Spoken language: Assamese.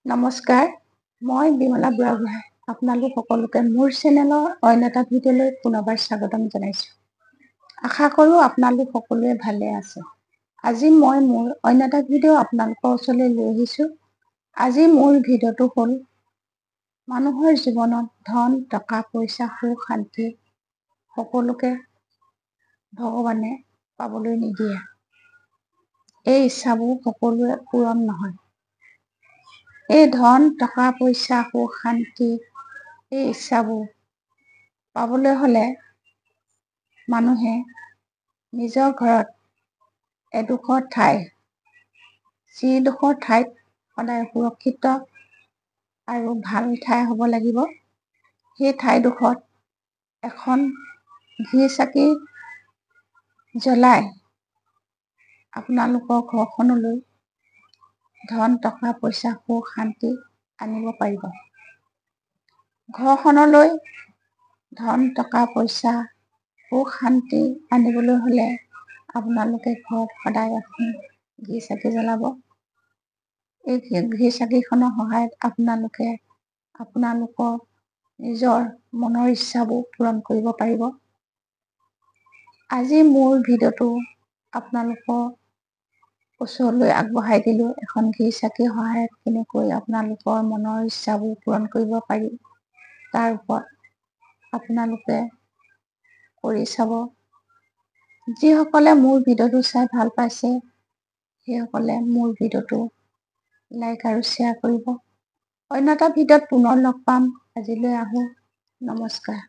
নমস্কাৰ, মই বিমলা বুঢ়াগোহাঁই আপোনালোক সকলোকে মোৰ চেনেলৰ অন্য এটা ভিডিঅ'লৈ পুনৰবাৰ স্বাগতম জনাইছোঁ। আশা কৰোঁ আপোনালোক সকলোৱে ভালে আছে। আজি মই মোৰ অন্য এটা ভিডিঅ' আপোনালোকৰ ওচৰলৈ লৈ আহিছোঁ। আজি মোৰ ভিডিঅ'টো হ'ল মানুহৰ জীৱনত ধন, টকা, পইচা, সুখ, শান্তি সকলোকে ভগৱানে পাবলৈ নিদিয়ে। এই ইচ্ছাবোৰ সকলোৱে পূৰণ নহয়। এই ধন, টকা, পইচা, সুখ, শান্তি এই ইচ্ছাবোৰ পাবলৈ হ'লে মানুহে নিজৰ ঘৰত এডোখৰ ঠাই, যিডোখৰ ঠাইত সদায় সুৰক্ষিত আৰু ভাল ঠাই হ'ব লাগিব, সেই ঠাইডোখৰত এখন ঘি চাকি জ্বলাই আপোনালোকৰ ঘৰখনলৈ ধন, টকা, পইচা, সুখ, শান্তি আনিব পাৰিব। ঘৰখনলৈ ধন, টকা, পইচা, সুখ, শান্তি আনিবলৈ হ'লে আপোনালোকে ঘৰত সদায় এখন ঘি চাকি জ্বলাব। এই ঘি চাকিখনৰ সহায়ত আপোনালোকে আপোনালোকৰ নিজৰ মনৰ ইচ্ছাবোৰ পূৰণ কৰিব পাৰিব। আজি মোৰ ভিডিঅ'টো আপোনালোকৰ ওচৰলৈ আগবঢ়াই দিলোঁ। এখন ঘি চাকিৰ সহায়ত কেনেকৈ আপোনালোকৰ মনৰ ইচ্ছাবোৰ পূৰণ কৰিব পাৰি, তাৰ ওপৰত আপোনালোকে কৰি চাব। যিসকলে মোৰ ভিডিঅ'টো চাই ভাল পাইছে, সেইসকলে মোৰ ভিডিঅ'টো লাইক আৰু শ্বেয়াৰ কৰিব। অন্য এটা ভিডিঅ'ত পুনৰ লগ পাম। আজিলৈ আহোঁ। নমস্কাৰ।